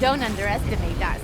Don't underestimate us.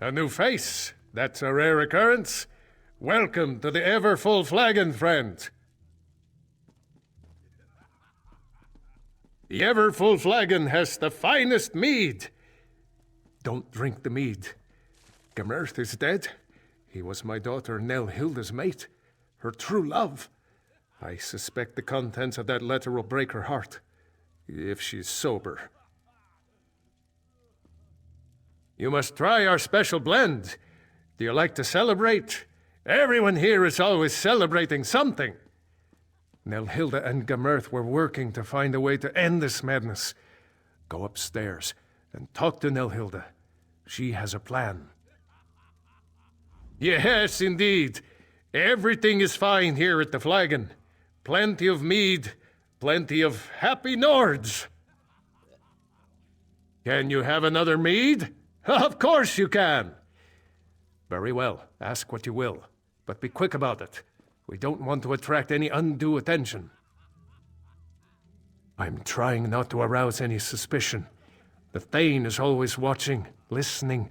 A new face. That's a rare occurrence. Welcome to the Everfull Flagon, friend. The Everfull Flagon has the finest mead. Don't drink the mead. Gemerth is dead. He was my daughter Nelhilda's mate, her true love. I suspect the contents of that letter will break her heart, if she's sober. You must try our special blend. Do you like to celebrate? Everyone here is always celebrating something. Nelhilda and Gemerth were working to find a way to end this madness. Go upstairs and talk to Nelhilda. She has a plan. Yes, indeed. Everything is fine here at the Flagon. Plenty of mead, plenty of happy Nords. Can you have another mead? Of course you can. Very well, ask what you will, but be quick about it. We don't want to attract any undue attention. I'm trying not to arouse any suspicion. The Thane is always watching, listening.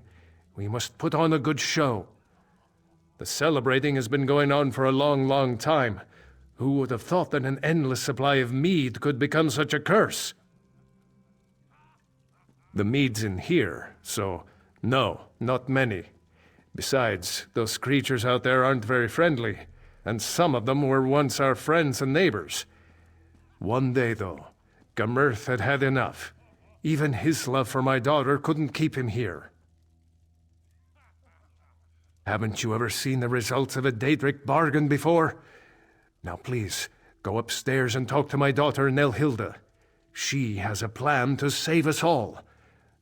We must put on a good show. The celebrating has been going on for a long, long time. Who would have thought that an endless supply of mead could become such a curse? The mead's in here, so no, not many. Besides, those creatures out there aren't very friendly, and some of them were once our friends and neighbors. One day, though, Gemerth had had enough. Even his love for my daughter couldn't keep him here. Haven't you ever seen the results of a Daedric bargain before? Now please, go upstairs and talk to my daughter Nelhilda. She has a plan to save us all.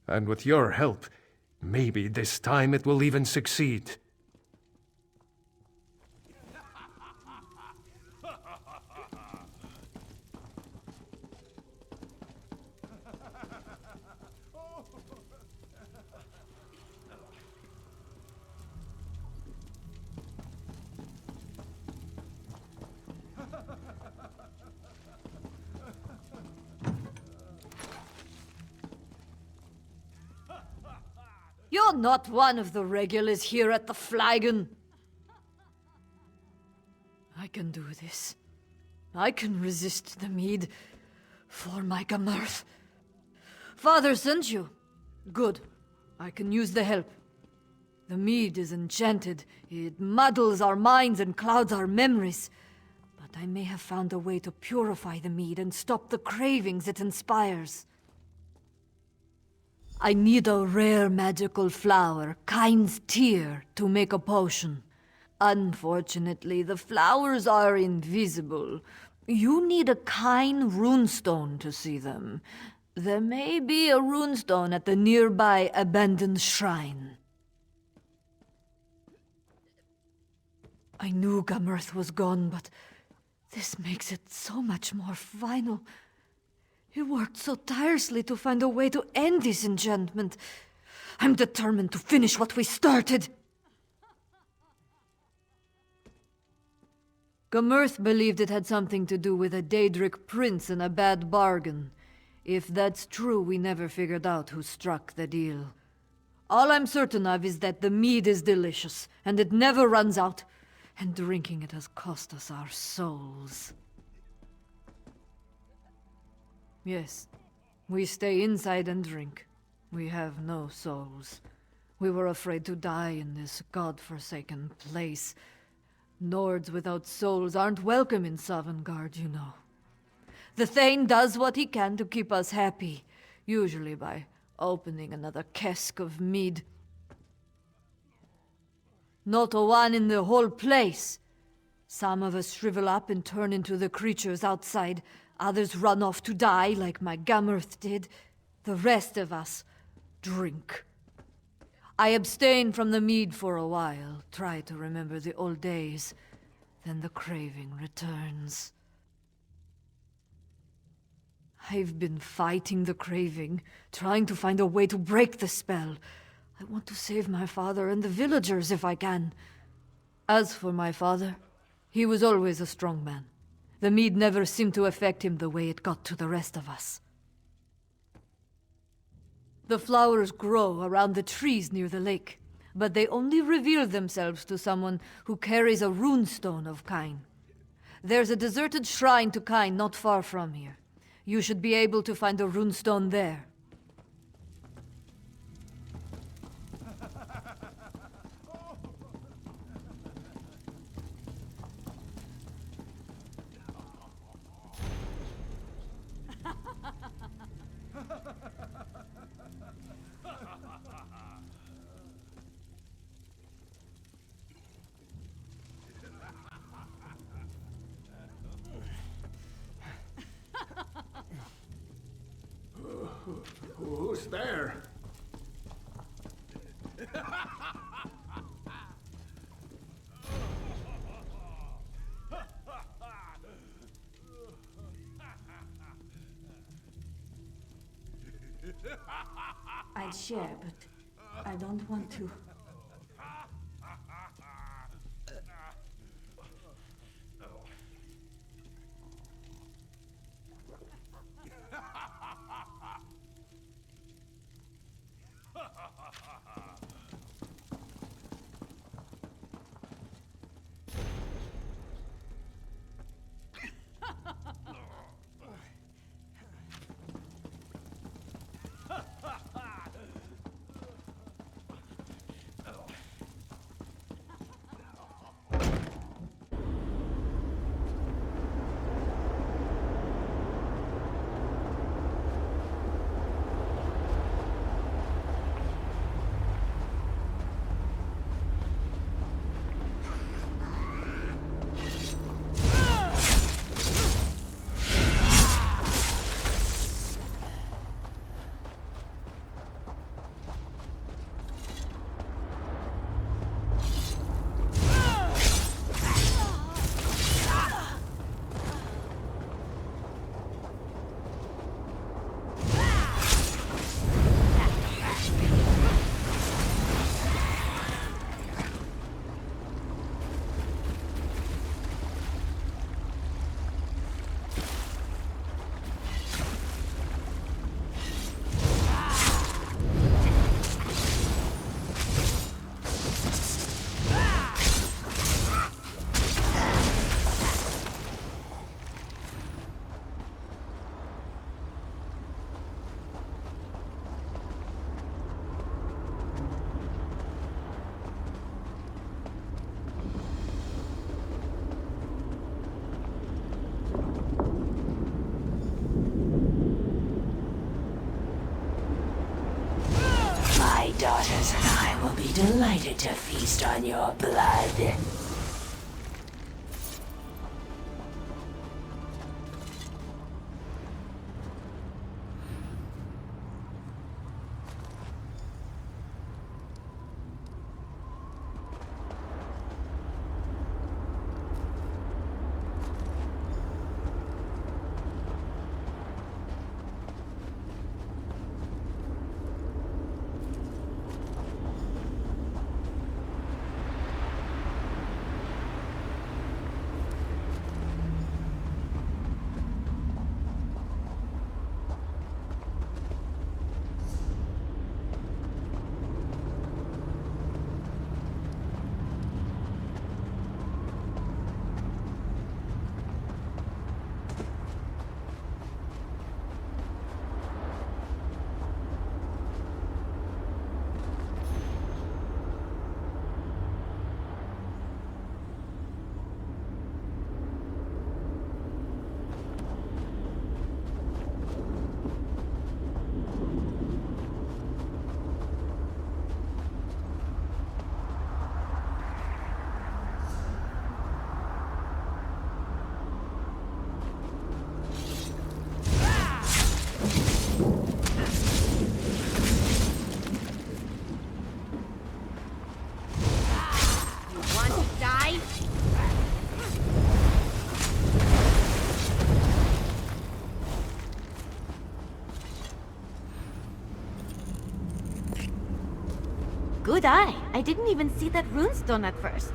And with your help, Maybe this time it will even succeed. You're not one of the regulars here at the Flagon. I can do this. I can resist the mead for my Gamirth. Father sent you. Good. I can use the help. The mead is enchanted. It muddles our minds and clouds our memories. But I may have found a way to purify the mead and stop the cravings it inspires. I need a rare magical flower, Kind's Tear, to make a potion. Unfortunately, the flowers are invisible. You need a Kind runestone to see them. There may be a runestone at the nearby abandoned shrine. I knew Gamirth was gone, but this makes it so much more final. He worked so tirelessly to find a way to end this enchantment. I'm determined to finish what we started. Gamirth believed it had something to do with a Daedric prince and a bad bargain. If that's true, we never figured out who struck the deal. All I'm certain of is that the mead is delicious, and it never runs out, and drinking it has cost us our souls. Yes, we stay inside and drink. We have no souls. We were afraid to die in this god-forsaken place. Nords without souls aren't welcome in Sovngarde, you know. The Thane does what he can to keep us happy, usually by opening another cask of mead. Not a one in the whole place. Some of us shrivel up and turn into the creatures outside. Others run off to die, like my Gamirth did. The rest of us drink. I abstain from the mead for a while, try to remember the old days. Then the craving returns. I've been fighting the craving, trying to find a way to break the spell. I want to save my father and the villagers if I can. As for my father, he was always a strong man. The mead never seemed to affect him the way it got to the rest of us. The flowers grow around the trees near the lake, but they only reveal themselves to someone who carries a runestone of Kine. There's a deserted shrine to Kine not far from here. You should be able to find a runestone there. Who's there? I'd share, but I don't want to. be delighted to feast on your blood. Good eye. I didn't even see that runestone at first.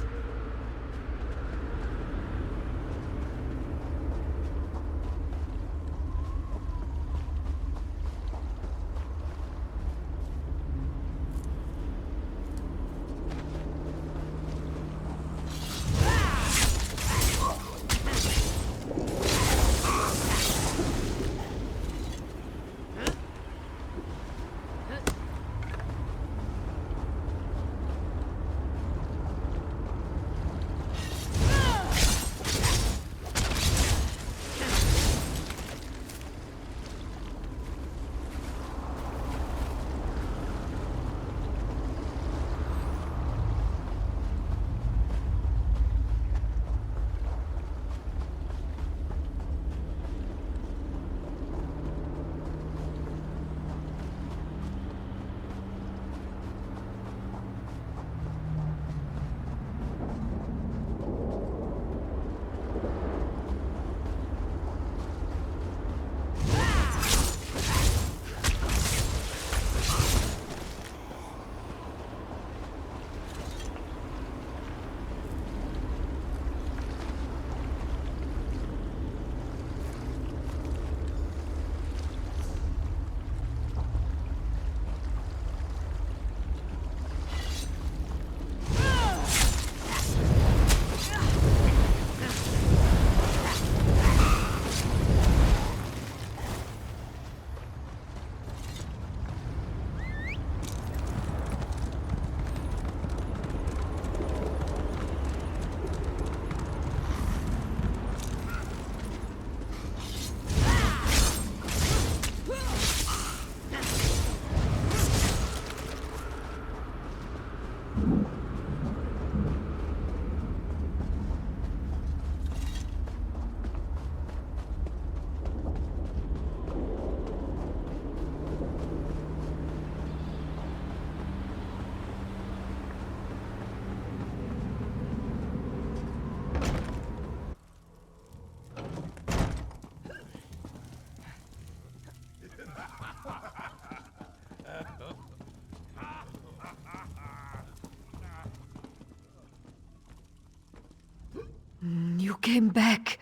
You came back.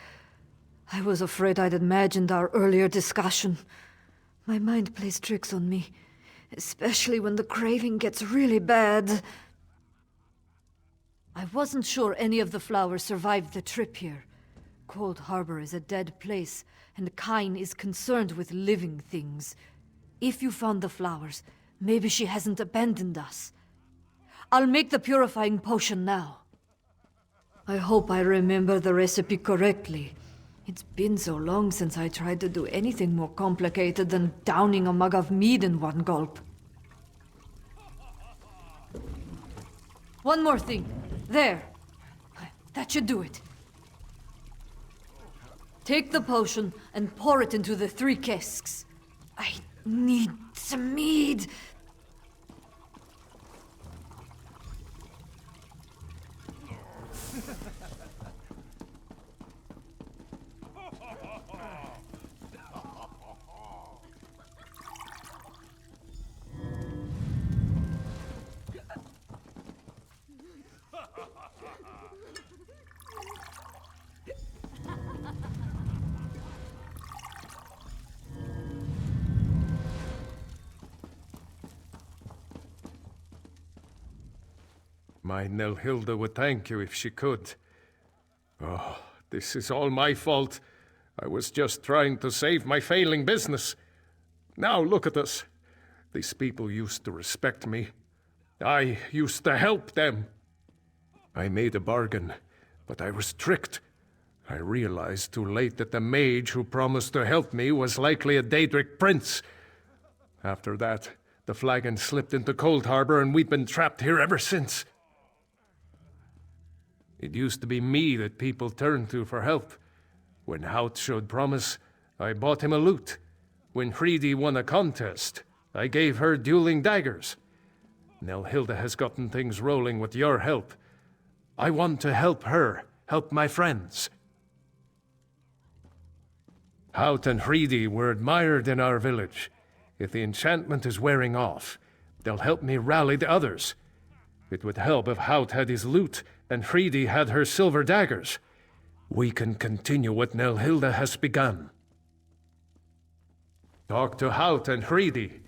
I was afraid I'd imagined our earlier discussion. My mind plays tricks on me, especially when the craving gets really bad. I wasn't sure any of the flowers survived the trip here. Cold Harbor is a dead place, and Kyne is concerned with living things. If you found the flowers, maybe she hasn't abandoned us. I'll make the purifying potion now. I hope I remember the recipe correctly. It's been so long since I tried to do anything more complicated than downing a mug of mead in one gulp. One more thing. There. That should do it. Take the potion and pour it into the 3 casks. I need some mead. My Nelhilda would thank you if she could. Oh, this is all my fault. I was just trying to save my failing business. Now look at us. These people used to respect me. I used to help them. I made a bargain, but I was tricked. I realized too late that the mage who promised to help me was likely a Daedric prince. After that, the flagon slipped into Cold Harbor and we've been trapped here ever since. It used to be me that people turned to for help. When Hout showed promise, I bought him a lute. When Hreidi won a contest, I gave her dueling daggers. Nelhilda has gotten things rolling with your help. I want to help her, help my friends. Hout and Hreidi were admired in our village. If the enchantment is wearing off, they'll help me rally the others. It would help if Hout had his lute and Hreidi had her silver daggers. We can continue what Nelhilda has begun. Talk to Hout and Hreidi.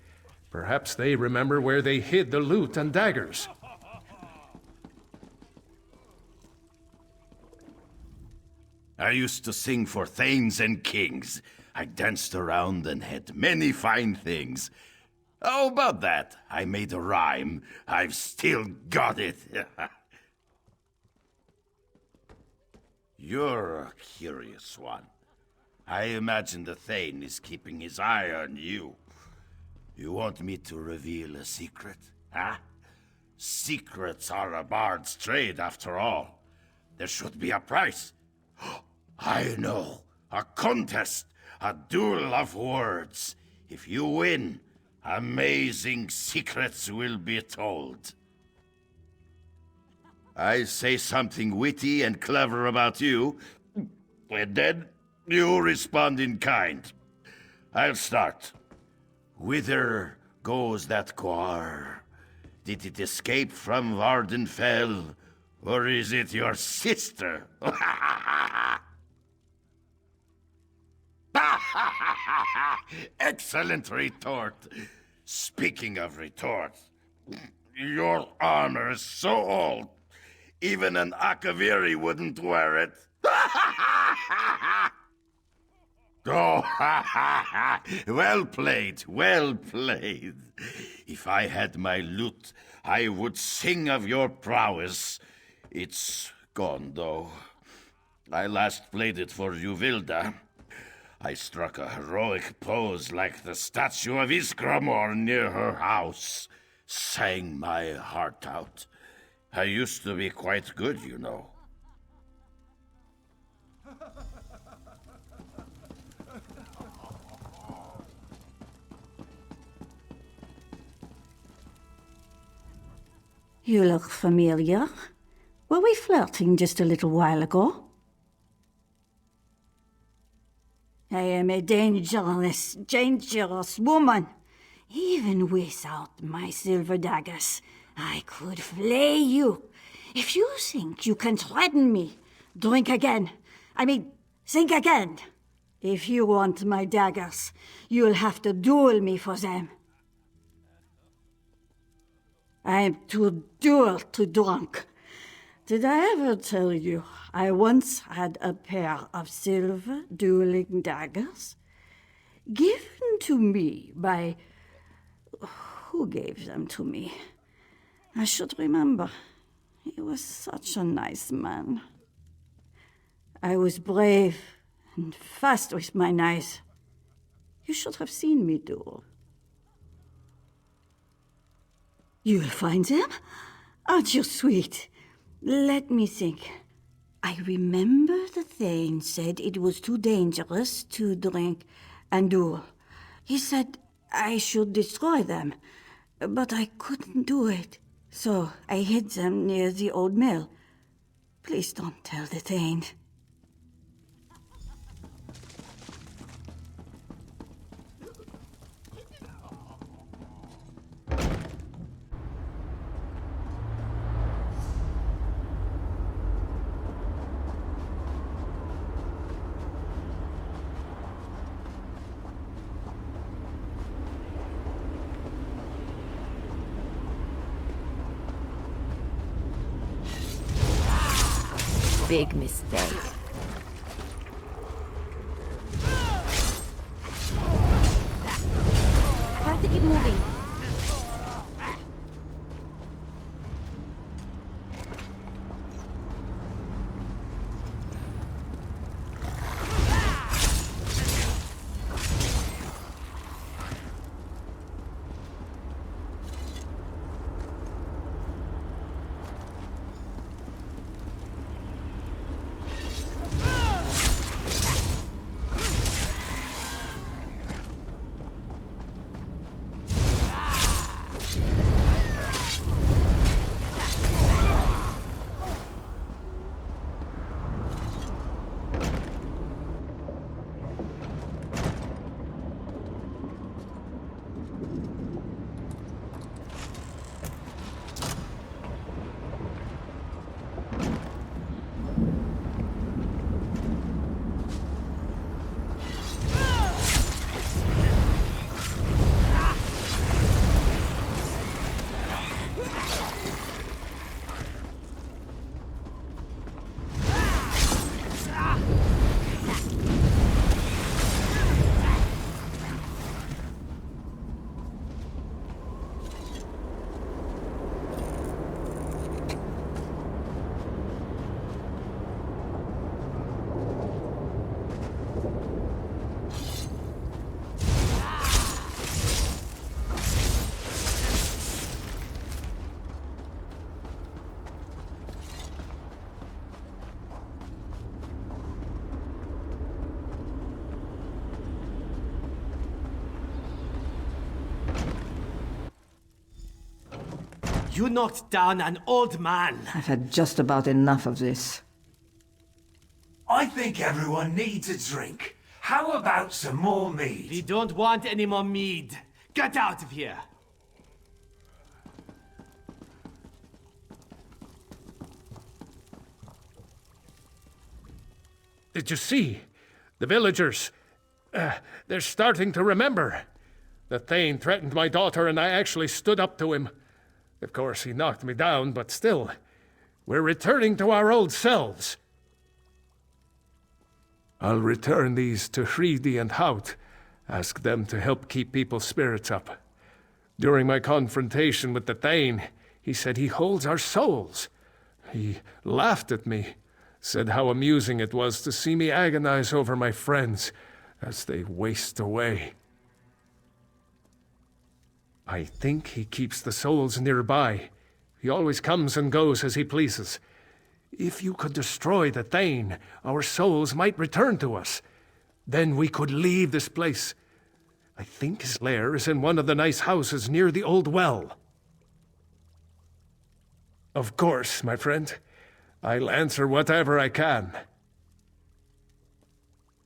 Perhaps they remember where they hid the lute and daggers. I used to sing for thanes and kings. I danced around and had many fine things. How about that? I made a rhyme. I've still got it. You're a curious one. I imagine the Thane is keeping his eye on you. You want me to reveal a secret, huh? Secrets are a bard's trade, after all. There should be a price. I know. A contest. A duel of words. If you win, amazing secrets will be told. I say something witty and clever about you, and then you respond in kind. I'll start. Whither goes that car? Did it escape from Vardenfell, or is it your sister? Excellent retort. Speaking of retort, your armor is so old, even an Akaviri wouldn't wear it. Oh, well played, well played. If I had my lute, I would sing of your prowess. It's gone, though. I last played it for Uvilda. I struck a heroic pose like the statue of Iskramor near her house. Sang my heart out. I used to be quite good, you know. You look familiar. Were we flirting just a little while ago? I am a dangerous, dangerous woman. Even without my silver daggers, I could flay you. If you think you can threaten me, drink again. Think again. If you want my daggers, you'll have to duel me for them. I'm too drunk. Did I ever tell you I once had a pair of silver dueling daggers? Given to me by... Who gave them to me? I should remember. He was such a nice man. I was brave and fast with my knives. You should have seen me duel. You'll find them? Aren't you sweet? Let me think. I remember the Thane said it was too dangerous to drink and duel. He said I should destroy them, but I couldn't do it. So I hid them near the old mill. Please don't tell the Thane. Big mistake. Hard to keep moving. You knocked down an old man. I've had just about enough of this. I think everyone needs a drink. How about some more mead? We don't want any more mead. Get out of here. Did you see? The villagers. They're starting to remember. The Thane threatened my daughter and I actually stood up to him. Of course, he knocked me down, but still, we're returning to our old selves. I'll return these to Hridi and Hout. Ask them to help keep people's spirits up. During my confrontation with the Thane, he said he holds our souls. He laughed at me, said how amusing it was to see me agonize over my friends as they waste away. I think he keeps the souls nearby. He always comes and goes as he pleases. If you could destroy the Thane, our souls might return to us. Then we could leave this place. I think his lair is in one of the nice houses near the old well. Of course, my friend. I'll answer whatever I can.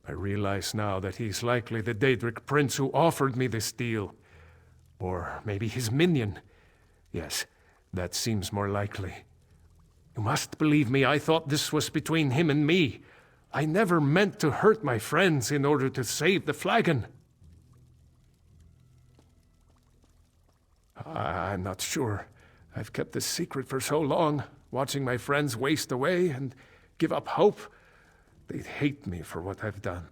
I realize now that he's likely the Daedric prince who offered me this deal. Or maybe his minion. Yes, that seems more likely. You must believe me, I thought this was between him and me. I never meant to hurt my friends in order to save the flagon. I'm not sure. I've kept this secret for so long, watching my friends waste away and give up hope. They'd hate me for what I've done.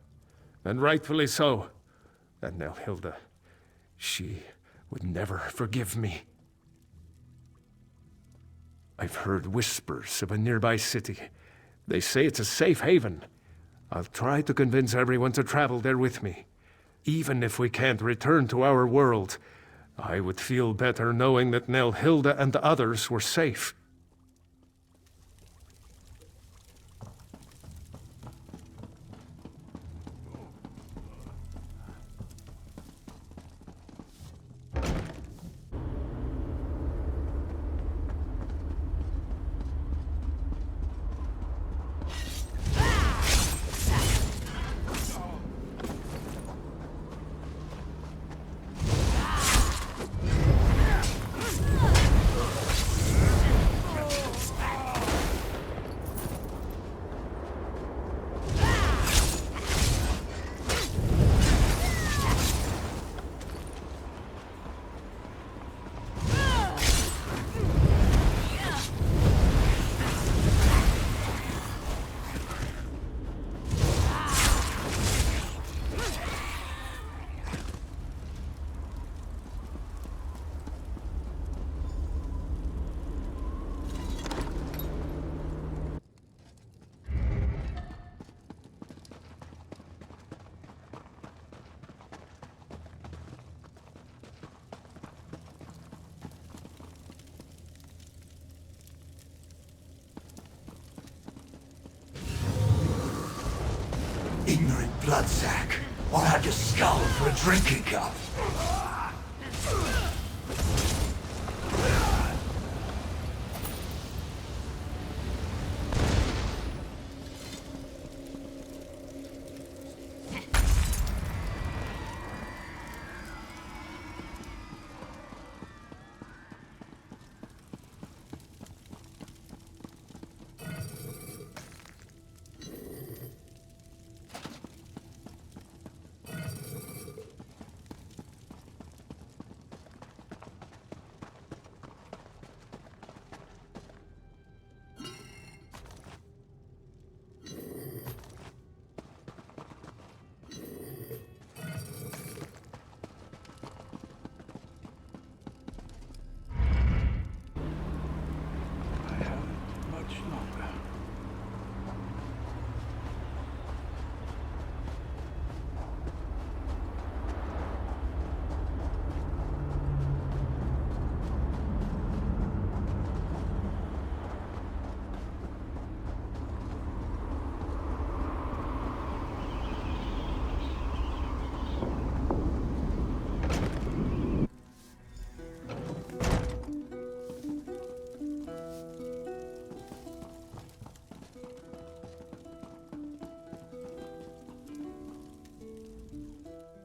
And rightfully so. And Nelhilda, she would never forgive me. I've heard whispers of a nearby city. They say it's a safe haven. I'll try to convince everyone to travel there with me. Even if we can't return to our world, I would feel better knowing that Nelhilda and the others were safe. blood sack, or had your skull for a drinking cup.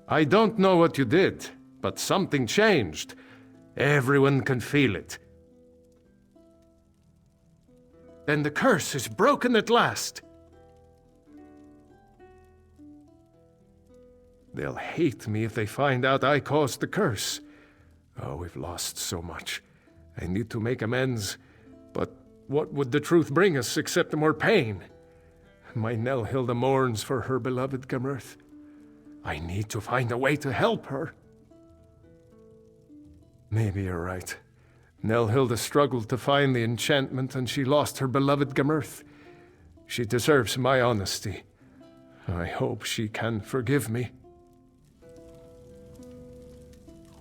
I don't know what you did, but something changed. Everyone can feel it. Then the curse is broken at last. They'll hate me if they find out I caused the curse. Oh, we've lost so much. I need to make amends, but what would the truth bring us except more pain? My Nelhilda mourns for her beloved Gamerth. I need to find a way to help her. Maybe you're right. Nelhilda struggled to find the enchantment and she lost her beloved Gamerth. She deserves my honesty. I hope she can forgive me.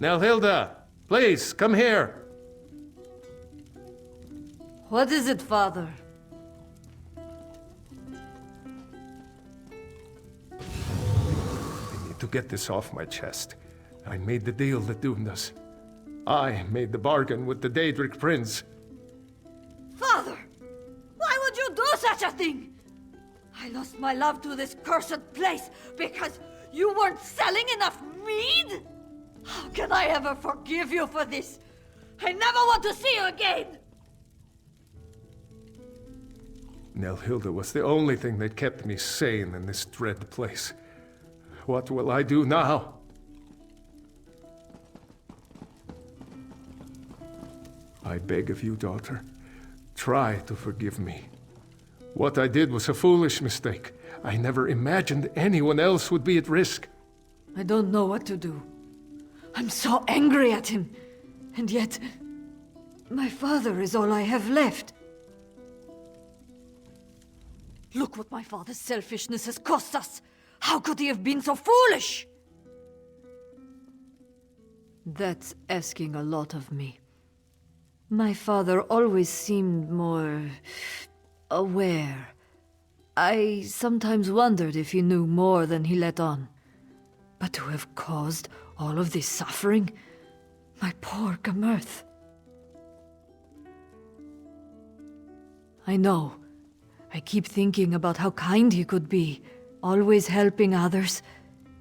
Nelhilda, please, come here. What is it, Father? To get this off my chest. I made the deal that doomed us. I made the bargain with the Daedric Prince. Father! Why would you do such a thing? I lost my love to this cursed place because you weren't selling enough mead? How can I ever forgive you for this? I never want to see you again! Nelhilda was the only thing that kept me sane in this dread place. What will I do now? I beg of you, daughter, try to forgive me. What I did was a foolish mistake. I never imagined anyone else would be at risk. I don't know what to do. I'm so angry at him. And yet, my father is all I have left. Look what my father's selfishness has cost us. How could he have been so foolish? That's asking a lot of me. My father always seemed more aware. I sometimes wondered if he knew more than he let on. But to have caused all of this suffering? My poor Gamerth. I know. I keep thinking about how kind he could be, always helping others.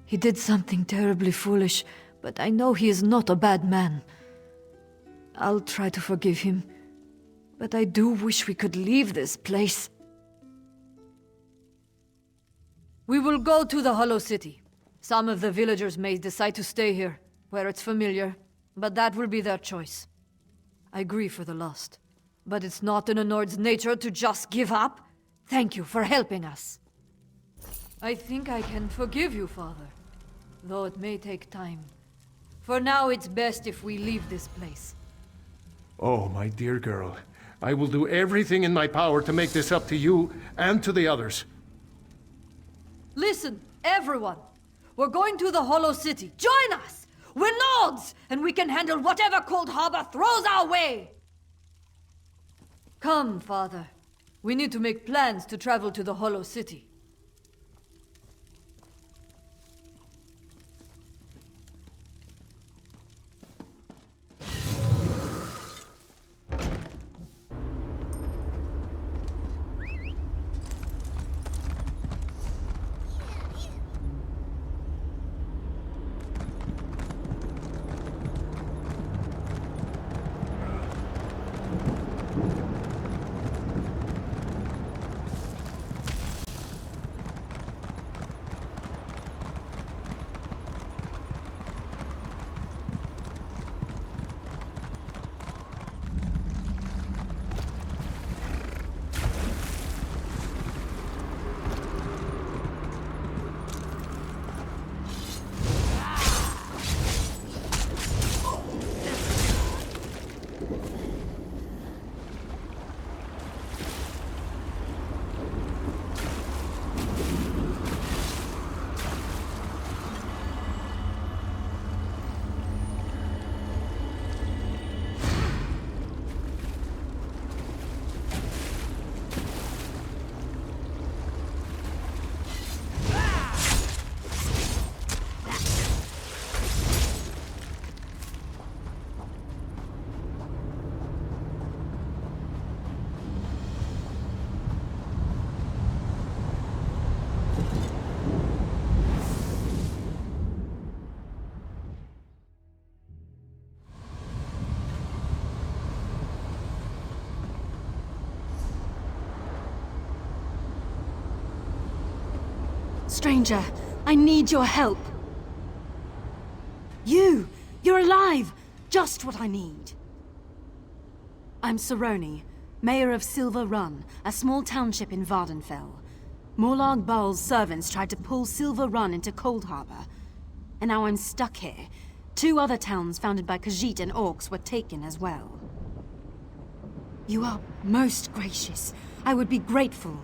He did something terribly foolish, but I know he is not a bad man. I'll try to forgive him, but I do wish we could leave this place. We will go to the Hollow City. Some of the villagers may decide to stay here, where it's familiar, but that will be their choice. I grieve for the lost, but it's not in a Nord's nature to just give up. Thank you for helping us. I think I can forgive you, Father, though it may take time. For now, it's best if we leave this place. Oh, my dear girl, I will do everything in my power to make this up to you and to the others. Listen, everyone. We're going to the Hollow City. Join us! We're Nords, and we can handle whatever Cold Harbor throws our way! Come, Father. We need to make plans to travel to the Hollow City. Stranger, I need your help. You're alive! Just what I need. I'm Saroni, mayor of Silver Run, a small township in Vardenfell. Morlag Baal's servants tried to pull Silver Run into Cold Harbor, and now I'm stuck here. 2 other towns founded by Khajiit and orcs were taken as well. You are most gracious. I would be grateful.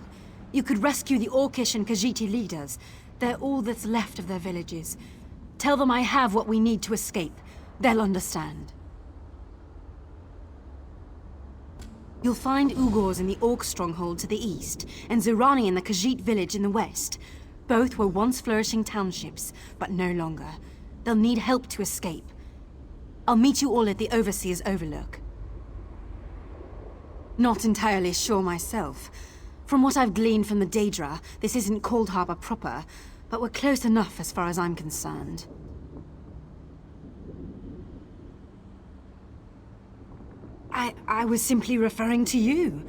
You could rescue the Orcish and Khajiiti leaders. They're all that's left of their villages. Tell them I have what we need to escape. They'll understand. You'll find Ugors in the Orc stronghold to the east, and Zurani in the Khajiit village in the west. Both were once flourishing townships, but no longer. They'll need help to escape. I'll meet you all at the Overseer's Overlook. Not entirely sure myself. From what I've gleaned from the Daedra, this isn't Cold Harbor proper, but we're close enough as far as I'm concerned. I was simply referring to you.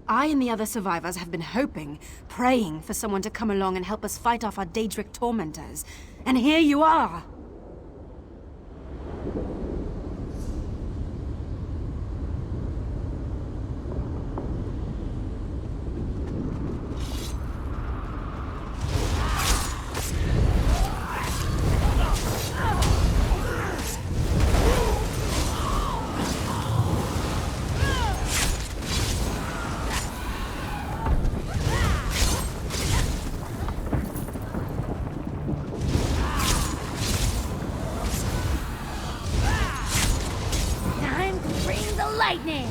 I and the other survivors have been hoping, praying for someone to come along and help us fight off our Daedric tormentors. And here you are! Lightning!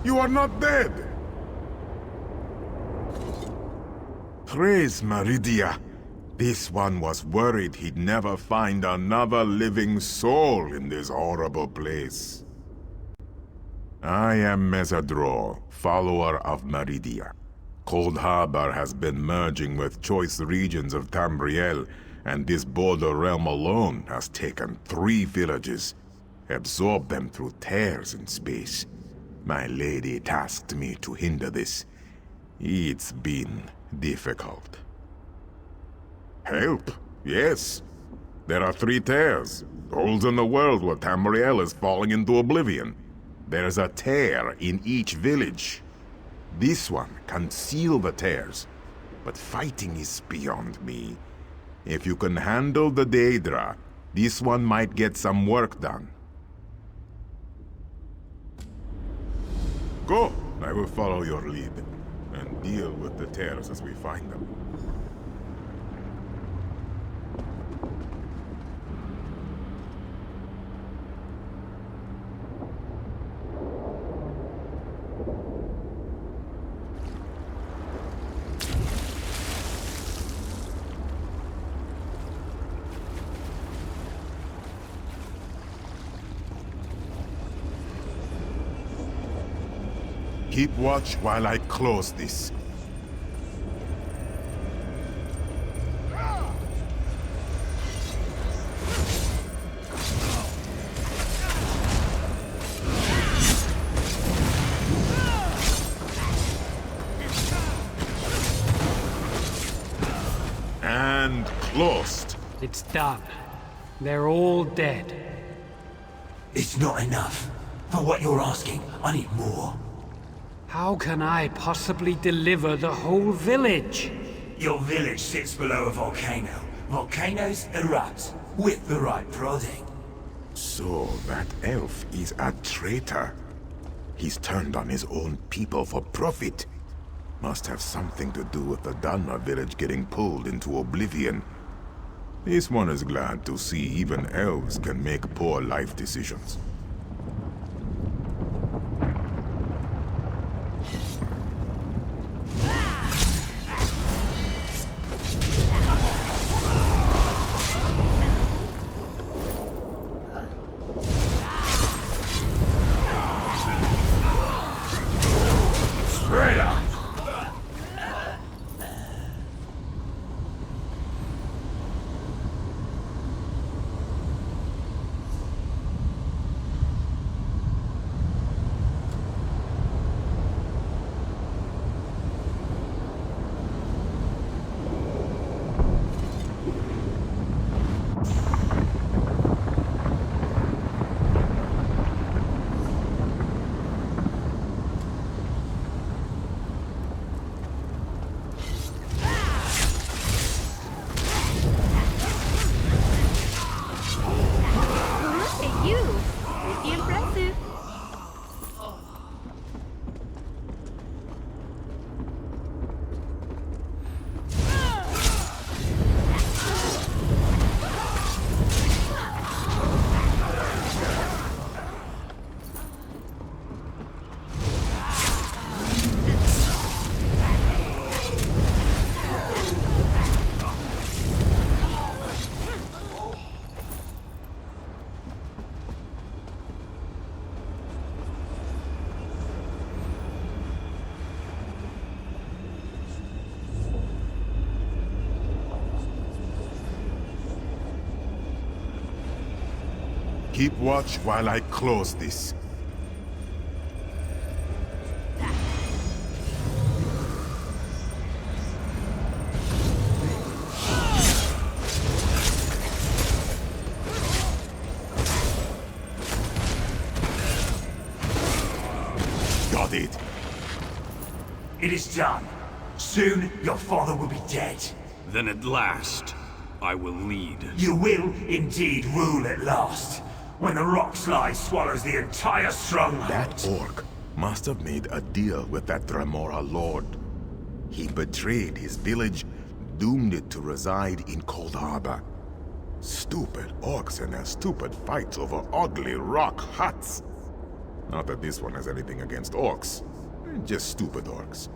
You are not dead! Praise Meridia. This one was worried he'd never find another living soul in this horrible place. I am Mesadro, follower of Meridia. Cold Harbor has been merging with choice regions of Tamriel, and this border realm alone has taken 3 villages, absorbed them through tears in space. My lady tasked me to hinder this. It's been difficult. Help? Yes. There are 3 tears. Holes in the world where Tamriel is falling into oblivion. There's a tear in each village. This one can seal the tears, but fighting is beyond me. If you can handle the Daedra, this one might get some work done. Go! I will follow your lead, and deal with the tears as we find them. Keep watch while I close this. And closed. It's done. They're all dead. It's not enough. For what you're asking, I need more. How can I possibly deliver the whole village? Your village sits below a volcano. Volcanoes erupt with the right prodding. So that elf is a traitor. He's turned on his own people for profit. Must have something to do with the Dharma village getting pulled into oblivion. This one is glad to see even elves can make poor life decisions. Straight up! Look at you. Pretty impressive. Keep watch while I close this. Got it. It is done. Soon, your father will be dead. Then at last, I will lead. You will indeed rule at last, when the rock slide swallows the entire stronghold. That orc must have made a deal with that Dremora lord. He betrayed his village, doomed it to reside in Cold Harbor. Stupid orcs and their stupid fights over ugly rock huts. Not that this one has anything against orcs, just stupid orcs.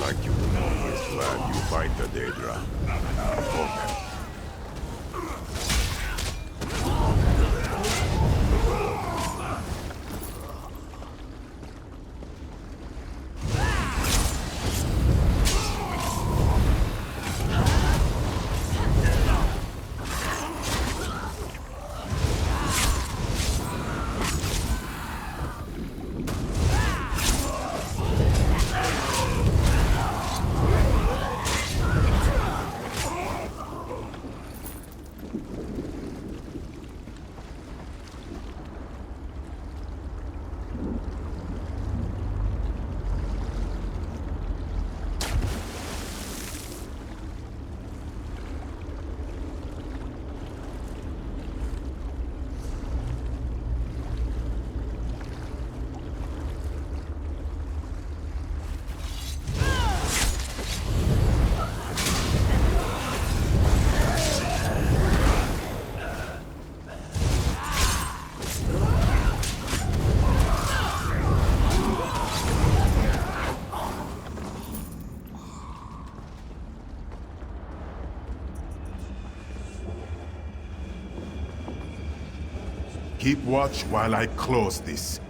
like you were always glad you fight the Daedra. Okay. Keep watch while I close this.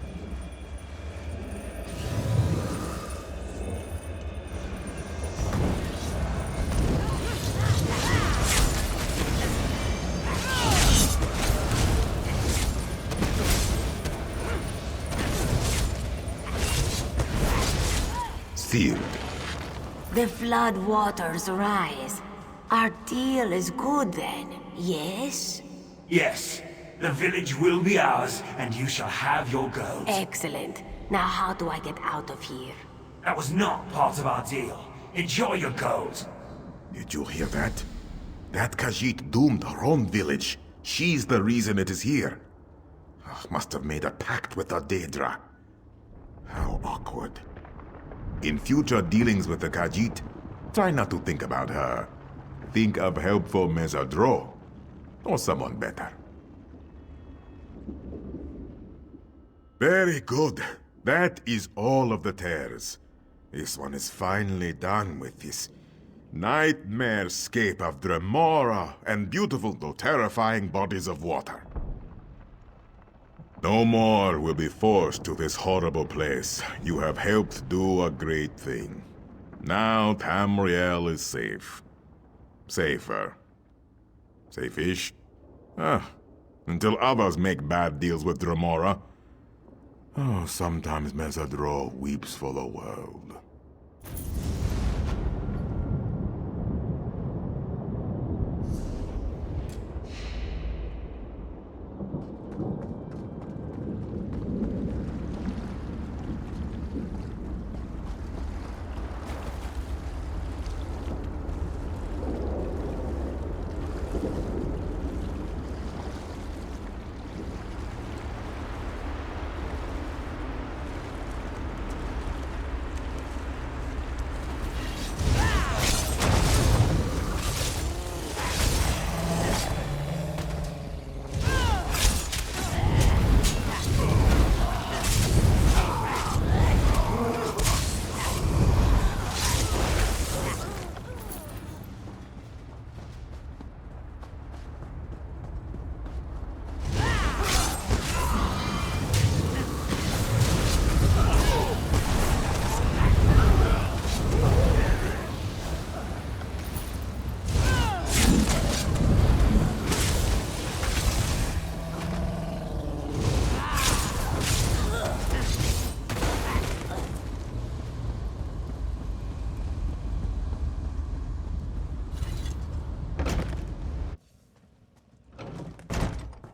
Sealed. The flood waters rise. Our deal is good then, yes? Yes. The village will be ours, and you shall have your gold. Excellent. Now how do I get out of here? That was not part of our deal. Enjoy your gold. Did you hear that? That Khajiit doomed her own village. She's the reason it is here. Must have made a pact with the Daedra. How awkward. In future dealings with the Khajiit, try not to think about her. Think of helpful Mesadro, or someone better. Very good. That is all of the tears. This one is finally done with this nightmare-scape of Dremora and beautiful though terrifying bodies of water. No more will be forced to this horrible place. You have helped do a great thing. Now Tamriel is safe. Safer. Safe-ish. Until others make bad deals with Dremora. Oh, sometimes Mesadro weeps for the world.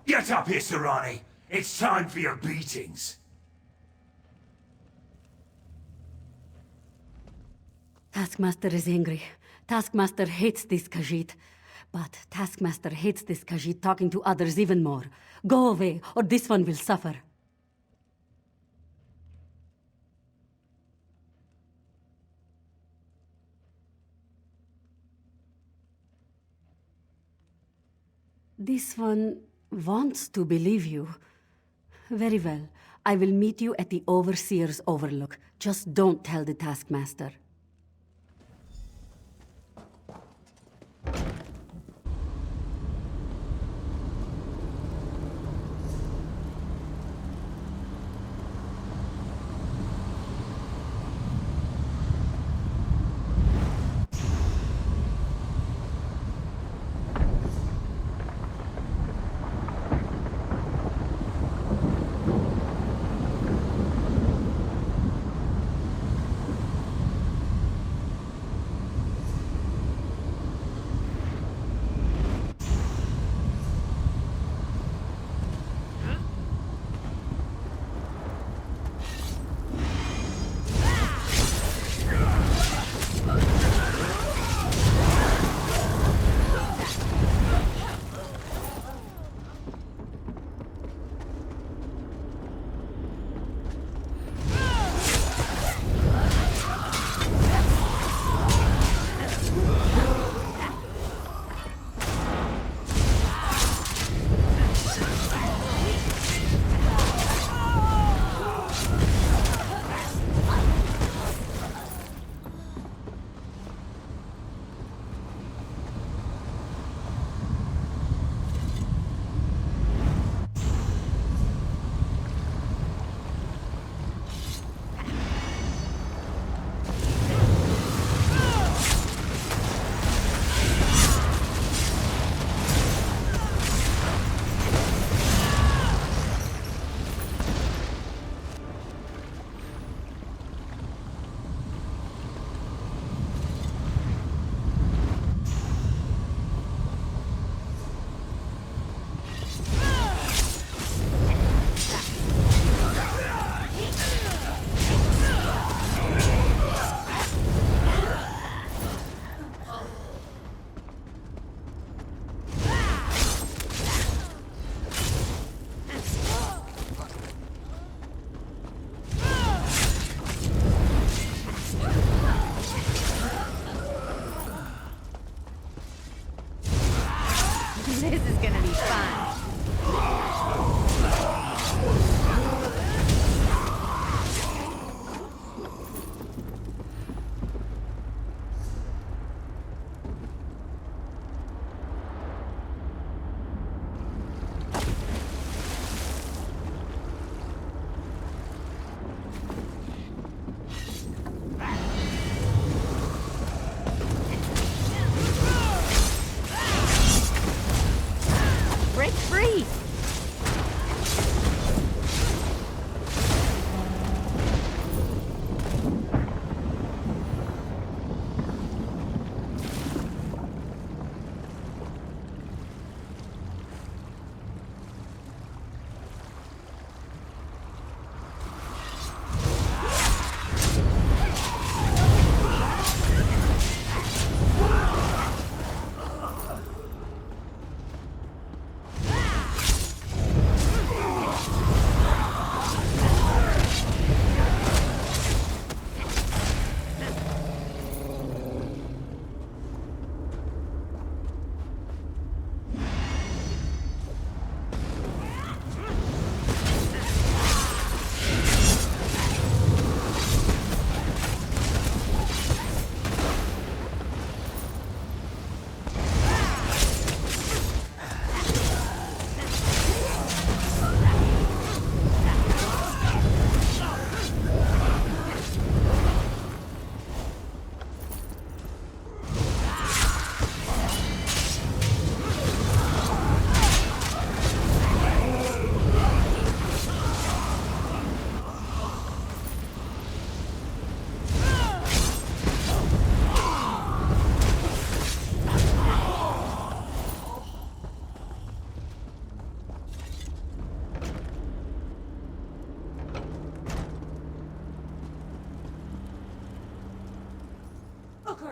Get up here, Serrani. It's time for your beatings. Taskmaster is angry. Taskmaster hates this Khajiit. But Taskmaster hates this Khajiit talking to others even more. Go away, or this one will suffer. This one wants to believe you. Very well. I will meet you at the Overseer's Overlook. Just don't tell the Taskmaster.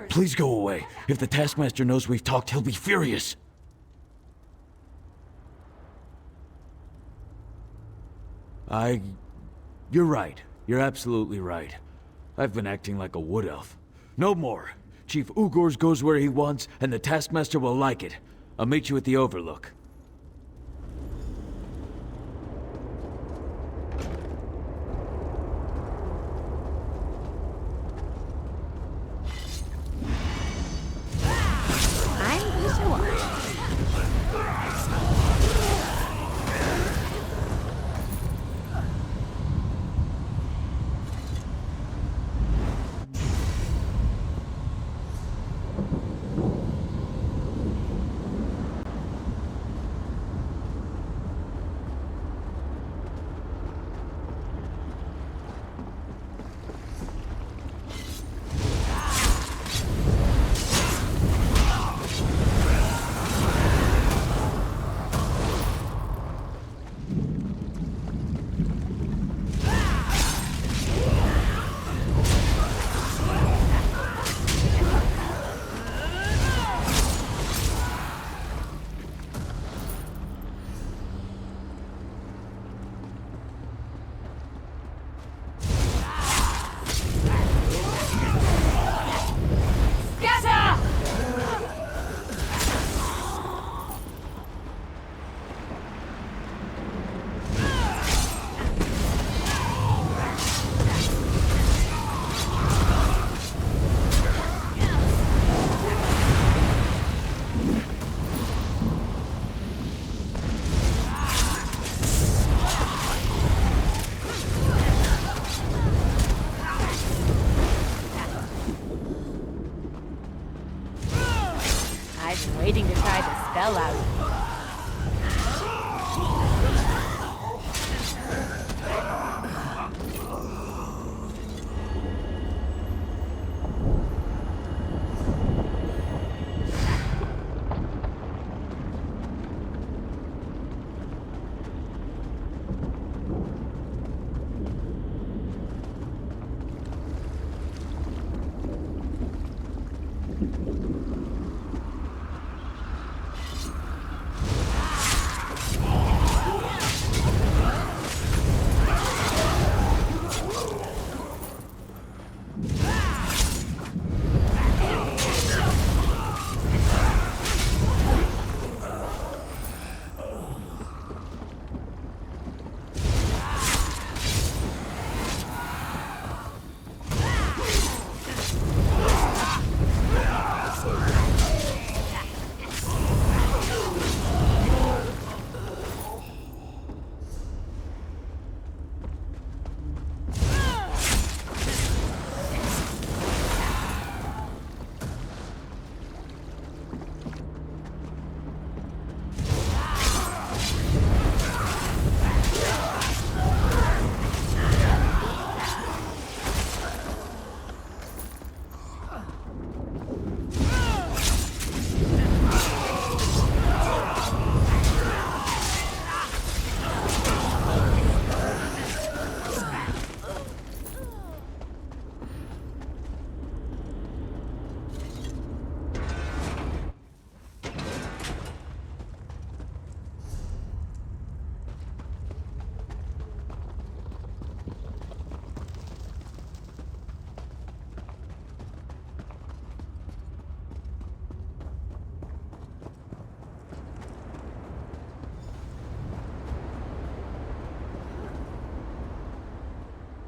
Please go away. If the Taskmaster knows we've talked, he'll be furious. You're right. You're absolutely right. I've been acting like a wood elf. No more. Chief Ugors goes where he wants, and the Taskmaster will like it. I'll meet you at the Overlook. Waiting to try the spell out.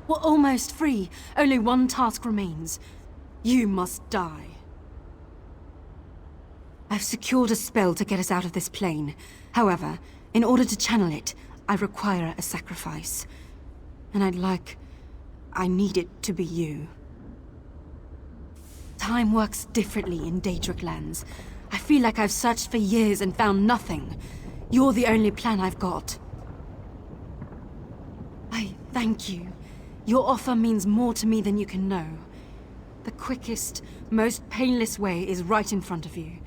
We're almost free. Only one task remains. You must die. I've secured a spell to get us out of this plane. However, in order to channel it, I require a sacrifice. And I need it to be you. Time works differently in Daedric lands. I feel like I've searched for years and found nothing. You're the only plan I've got. I thank you. Your offer means more to me than you can know. The quickest, most painless way is right in front of you.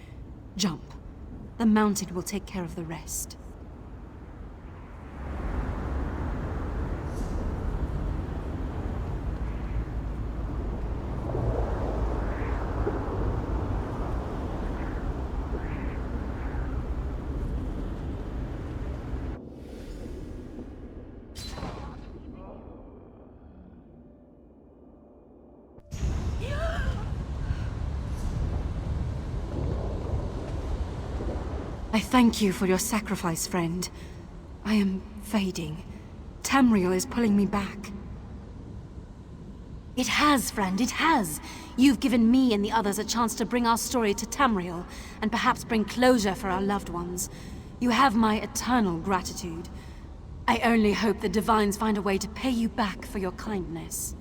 Jump. The mounted will take care of the rest. I thank you for your sacrifice, friend. I am fading. Tamriel is pulling me back. It has, friend, it has. You've given me and the others a chance to bring our story to Tamriel, and perhaps bring closure for our loved ones. You have my eternal gratitude. I only hope the Divines find a way to pay you back for your kindness.